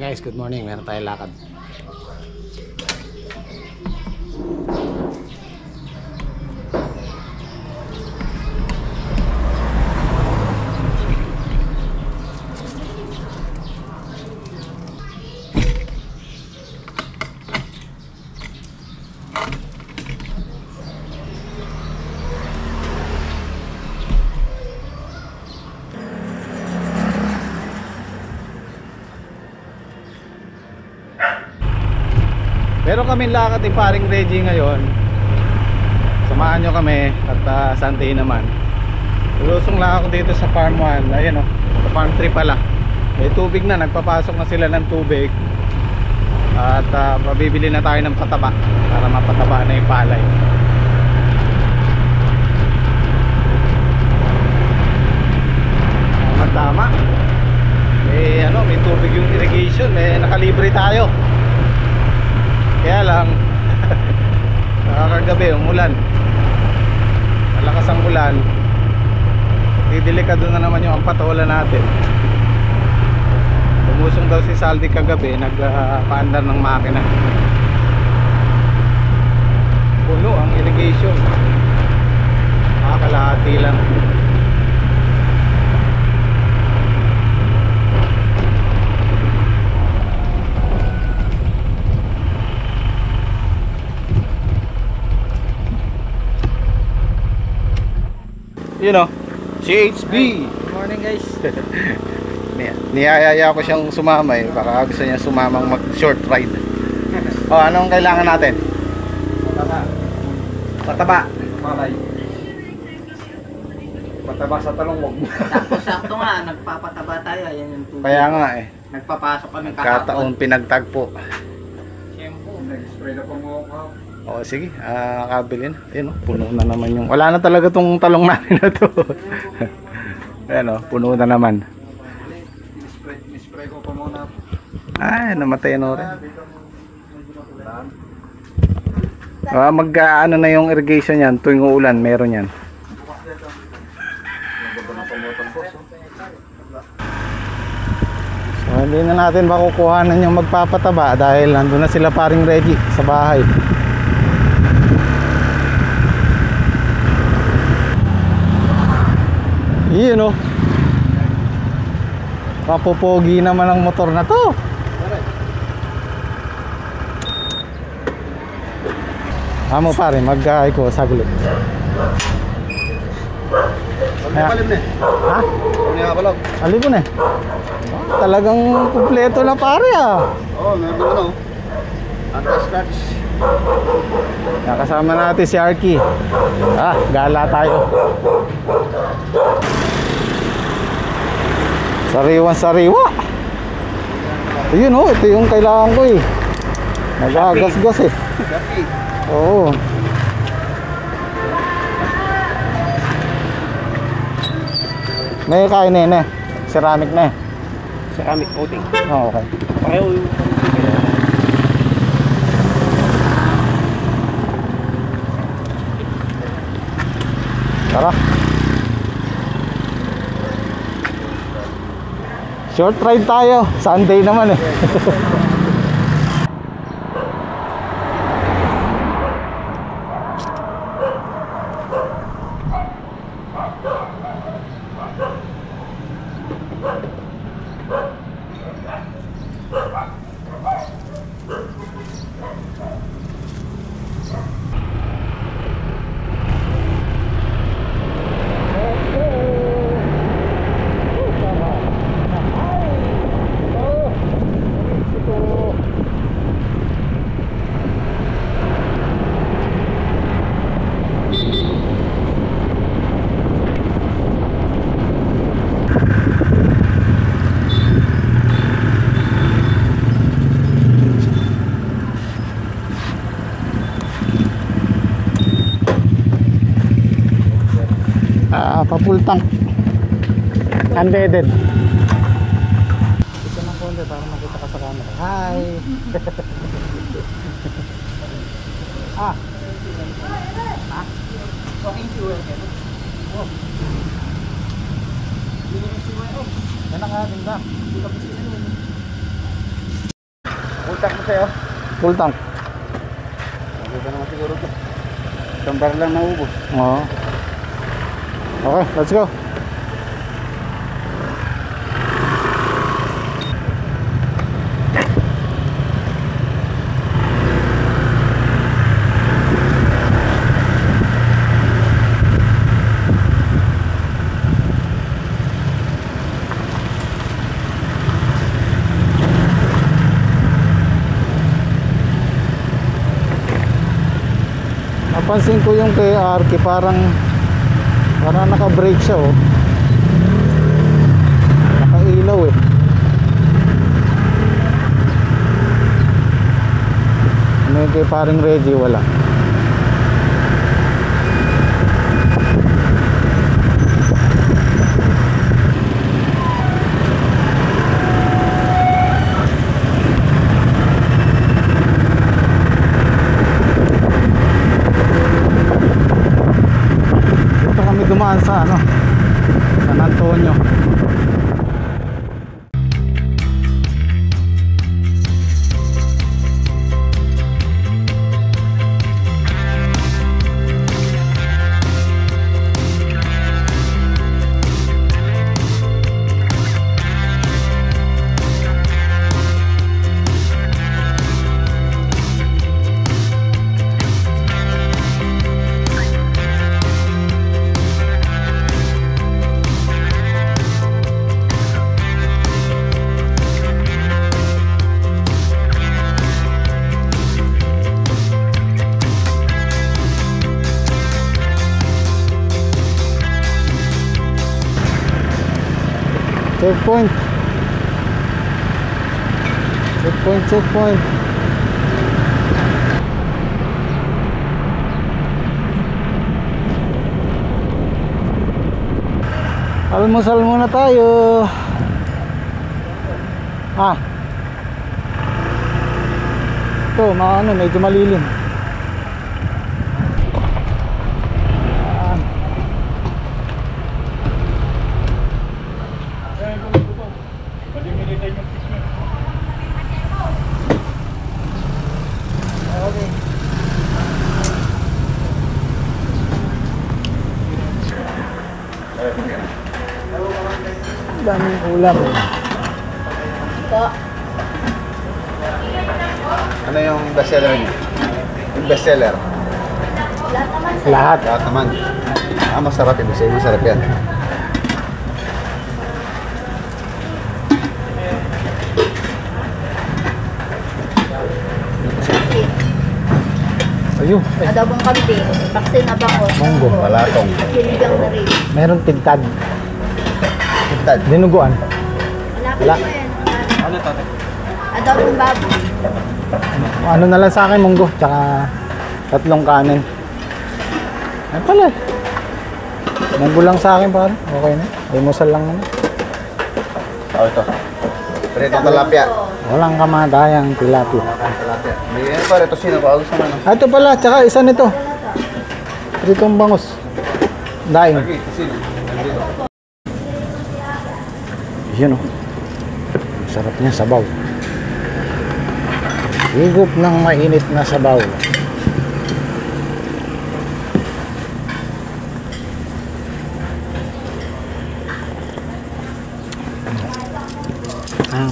Hi guys, good morning. Meron tayong lakad. Meron kaming lakad ni paring Reggie ngayon. Samahan nyo kami at Sunday naman. Lulusong lang ako dito sa farm 1. Ayan o, sa farm 3 pala. May tubig na, nagpapasok na sila ng tubig. At mabibili na tayo ng pataba para mapataba na yung palay. Tama. May tubig yung irrigation. Nakalibre tayo. Kaya lang kagabi umulan, malakas ang ulan, didelikado na naman yung ampatola natin. Tumusong daw si Saldi kagabi, nagpaandar ng makina. Puno ang irrigation, kalahati lang. You know, CHB. Good morning guys. Niyayaya ko siyang sumama baka gusto niya sumamang mag short ride. Oh, anong kailangan natin? Pataba. Malay. Pataba sa talong wag. Sakto nga, nagpapataba tayo. Ayan yung tubig. Kaya nga Nagpapasok kami kataon kahapon. pinagtagpo. Siyempre. Nag-spray na pang mga Oh, sige, kabilin. Ayun, puno na naman yung. Wala na talaga tong talong namin na to. Ayun, puno na naman. spray ko pa muna. Ay, namatay na rin. Mag-ano na yung irrigation yan tuwing uulan, meron yan. So, hindi na natin makukuhanan yung magpapataba dahil nandun na sila paring Reggie sa bahay. Iyon o. Kapopogi naman ang motor na to. Amo pare, mag-ay ko saglit. Pagkapalim na eh. Ha? Pagkapalag. Alin ko na. Talagang kumpleto na pare Oo, meron naman o. Anti-scratch. Nakasama natin si Arky. Gala tayo. Sariwan-sariwa. Ayun ito yung kailangan ko Nagagasgas Gapi. Oo. May kain na ceramic na Ceramic coating. okay. Pareho yung Tara. Short ride tayo. Sunday naman pa-full tank. Unleaded. Ito ng konti para makita ka sa camera. Hi! Talking fuel kayo. Yan ang ating dam. Hindi ka pa sila sa'yo. Full tank. Maganda naman siguro to. Isang bar lang naubos. Oo. Okay, let's go. Napansin ko yung kay Arky parang naka-brake siya oh. Naka-ilaw eh. Ano yung kay paring Reggie wala. Dumaan sa San Antonio. Checkpoint. Checkpoint. Almusal muna tayo. Ito, medyo malilim. Daming ulam. Ano yung bestseller niyo? Yung bestseller? Lahat. Lahat naman. Masarap yun. Kasi masarap yan. Ayun. Adobong kambing, paksin na bangos, Munggo. Balatong. sinigang na rin. Meron pintad. Pintad. Dinuguan. Wala. Wala ko yan. Ano to? Adobong baboy. Ano na lang sa akin, munggo. Tsaka 3 kanin. Ay pala eh. Munggo lang sa akin pare. Okay na. Limusal lang naman. Ito. Pritong talapia. Walang kamadayang tilapia. Talapia. May ano pare, ito sino ba? Gusto mo ano? Ito pala, tsaka isa nito. Pritong bangus. Daing. Lagi, ito sino? Nandito. Yun oh. Sarap niya, sabaw. Higop ng mainit na sabaw.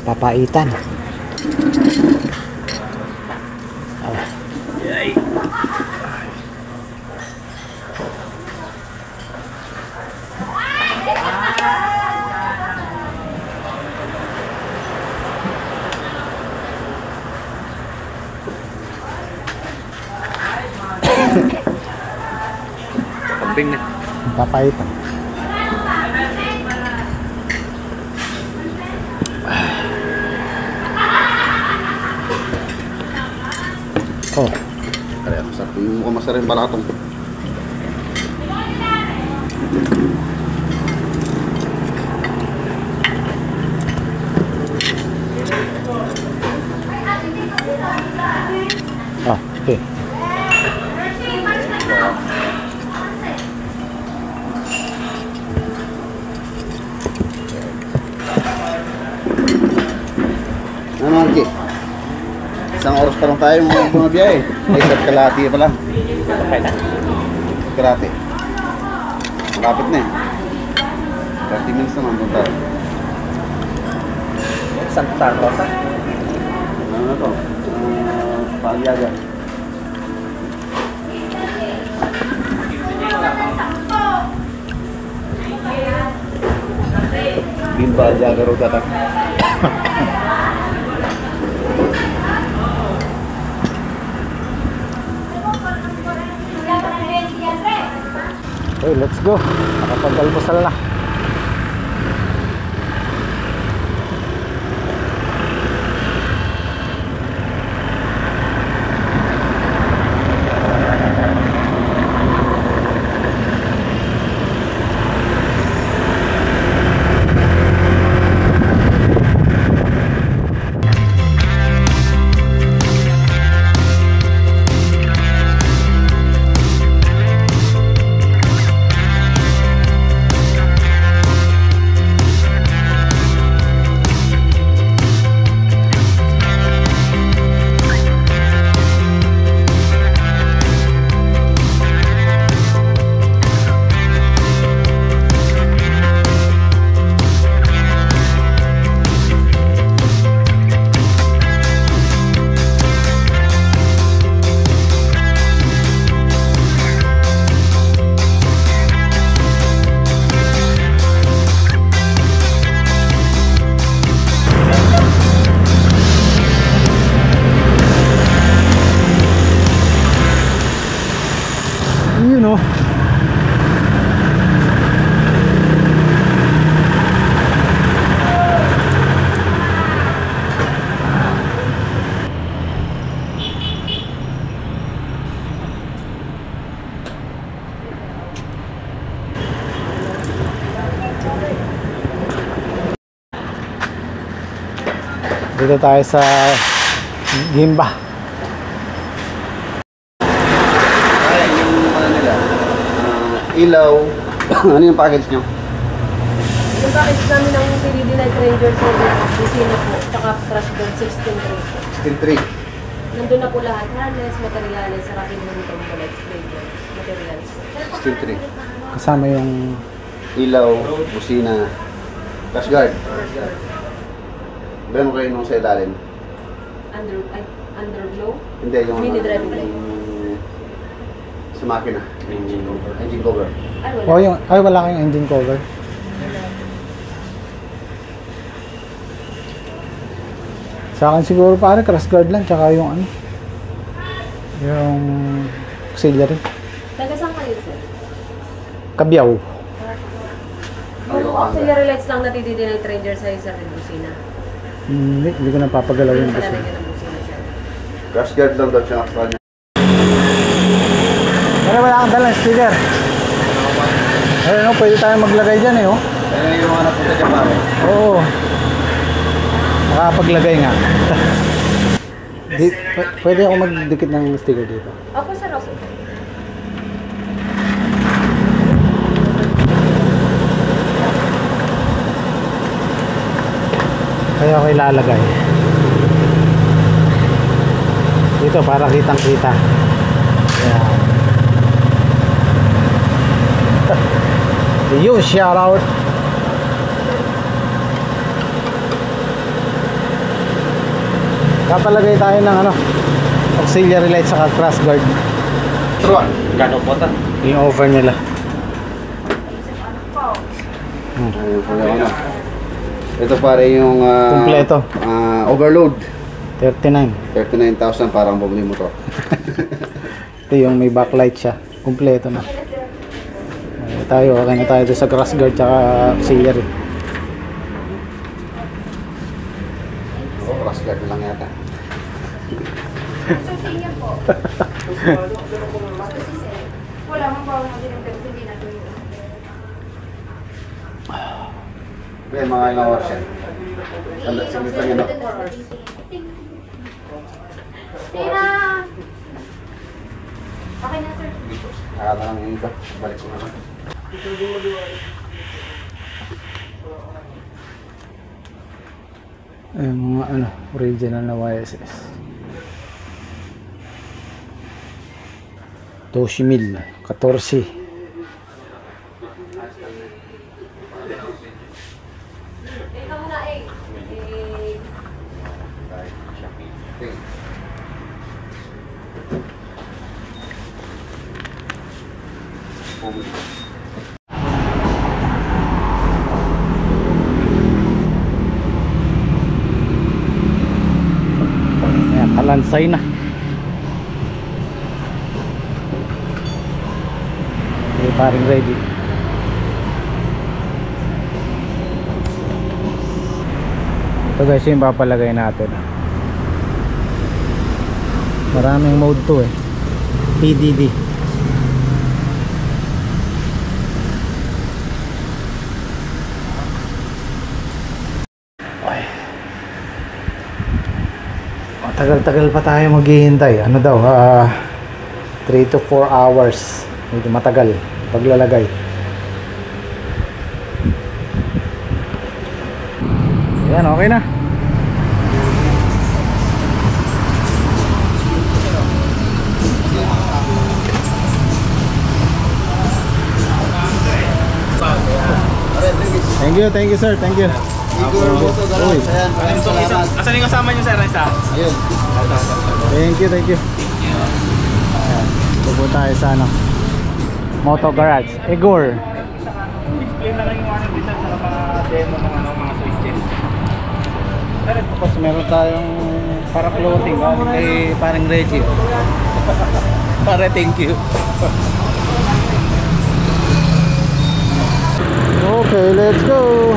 Papaitan. Kambing na. Papaitan. Oh, Kaya masarap. Mukhang masarap yung balatong. okay. Ano, Marky? Isang oras pa lang tayo bumabiyahe. Ay, isa't kalahati pa lang. Kalahati. Malapit na eh. 30 minutes naman doon tayo. Santa Rosa. Ano na to? Paaliaga. Bimba Aliaga Road ata. Okay, let's go. Nakapag-almusal na. Yun o. Dito tayo sa Gimba. Ay, yung ano nila, ilaw. Ano yung package nyo? Yung package namin ng PDD Night Ranger sa Lucina po, tsaka Crash Guard 16 16.3. Nandun na po lahat, harness, materials, sa akin yung components, materials. 16.3. Kasama yung Ilaw, busina, cash guard. Meron kayo nung sa ilalim? Underglow? Hindi, yung Mini driving light. sa makina. Engine cover. Ay, wala. oh, yung ay wala kayong engine cover. Sa akin siguro pare crash guard lang tsaka yung ano. Yung auxiliary. Taga saan kayo, sir? Kabyaw. Yung auxiliary lights lang na PDD Night Ranger sa isa rin Lucina. Hindi ko napapagalaw yung kasi. Palalagyan ng Lucina siya. Cash guard lang daw siya actual niya. Pero wala kang dalang sticker. Ayun no, pwede tayo maglagay dyan eh oh. Ayun yung mga napunta dyan pare. Oo. Nakapaglagay nga. Pwede ako magdikit ng sticker dito. Opo, sir, opo. Kaya ako ilalagay. Dito para kitang kita. Ayan. You shout out. Kapalagay tayo ng ano, auxiliary light sa crash guard. Truan. Gano'n po ito? Yung over nila. Ayun po yung ano. Ito pare yung Kumpleto. overload. 39. 39,000 parang bumili mo to. Ito yung may backlight siya. Kumpleto na. Tayo, okay na tayo doon sa crash guard tsaka auxiliary. Oh, cash guard lang yata. Wala mong bawang natin yung pero hindi na ito yung Okay, mga ilang oras yan. Sige pa yun. Tina! Okay na, sir. Akala lang yung iba. Balik ko naman. Yung mga ano, original na YSS. 12,000, 14. Ayan, kalansay na. Okay, paring ready. Ito guys yung papalagay natin. Maraming mode to eh. PDD. Tagal-tagal pa tayo maghihintay. Ano daw? 3 to 4 hours. Medyo matagal paglalagay. Ayan, okay na. Thank you sir, thank you. Igor Moto Garage. Ayan, maraming salamat. Asan yung kasama niyo, sir? Isa? Ayun. Thank you. Ayan, pupunta tayo sa ano, Moto Garage, Igor. Explain na lang yung warning design sa mga demo ng mga switches. Tapos meron tayong para clothing kay parang Reggie. Para thank you. Okay, let's go.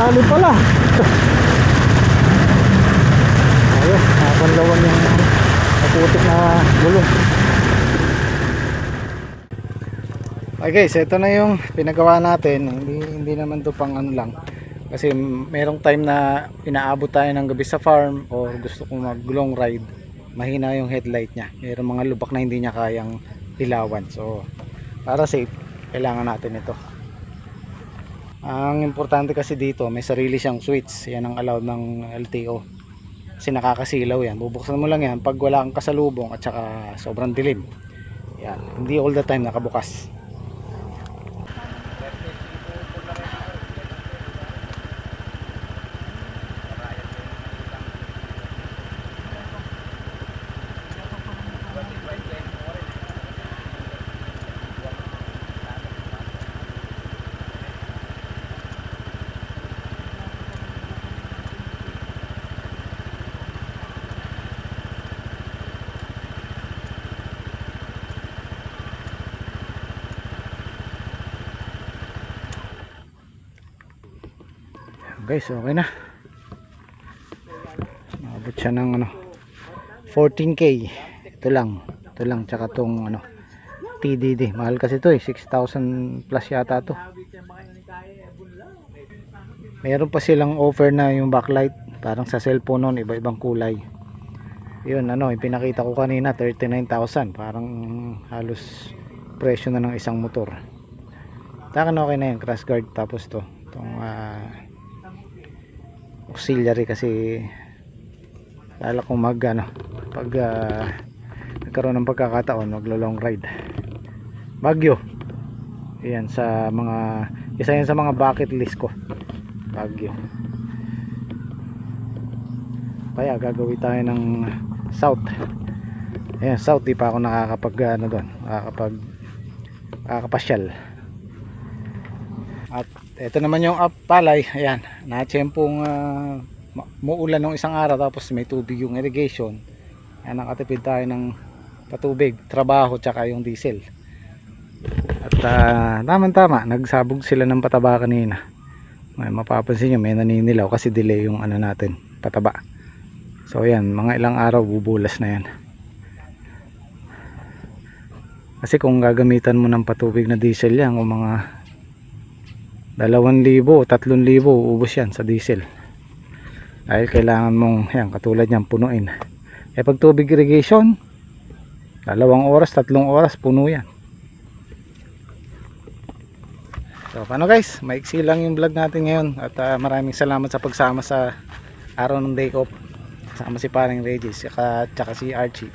Lalim pala. Ayun, nakapanlawan yung naputik na gulong. Okay guys, ito na yung pinagawa natin. Hindi naman to pang ano lang. Kasi merong time na inaabot tayo ng gabi sa farm or gusto kong mag long ride. Mahina yung headlight niya. Merong mga lubak na hindi niya kayang ilawan. So, para safe, kailangan natin ito. Ang importante kasi dito, may sarili siyang switch. Yan ang allowed ng LTO. Kasi nakakasilaw yan. Bubuksan mo lang yan pag wala kang kasalubong at saka sobrang dilim. Yan. Hindi all the time nakabukas. Guys, okay na. Nabot siya ng ano 14k. Ito lang tsaka tong ano TDD. Mahal kasi ito eh, 6,000 plus yata to. Meron pa silang offer na yung backlight, parang sa cellphone noon, iba-ibang kulay. Yun ano, ipinakita ko kanina 39,000, parang halos presyo na ng isang motor. Takan okay na yung crash guard, tapos itong auxiliary kasi lala kong pag nagkaroon ng pagkakataon maglo long ride Baguio, yan sa mga isa yan sa mga bucket list ko Baguio. Kaya gagawin tayo ng south. Ayan, south di pa ako nakakapag ano doon, nakakapasyal. At ito naman yung palay. Ayan, natsyempong muulan nung isang araw tapos may tubig yung irrigation. Ayan, nakatipid tayo ng patubig, trabaho tsaka yung diesel. At tama nagsabog sila ng pataba kanina. May mapapansin nyo may naninilaw kasi delay yung ano natin, pataba. So ayan, mga ilang araw bubulas na yan. Kasi kung gagamitan mo ng patubig na diesel yan, kung mga 2,000, 3,000 ubos yan sa diesel. Dahil kailangan mong yan, katulad yan, punuin. Eh pag tubig irrigation, 2 oras, 3 oras puno yan. So paano guys, maiksi lang yung vlog natin ngayon. At maraming salamat sa pagsama sa araw ng day off. Kasama si paring Regis tsaka si Archie.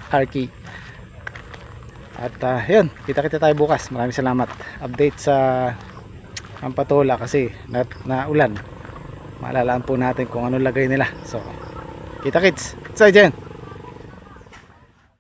At yun, kita tayo bukas. Maraming salamat. Update sa Pampatola kasi naulan. Malalaan po natin kung ano lagay nila. So kita kits, say Jen.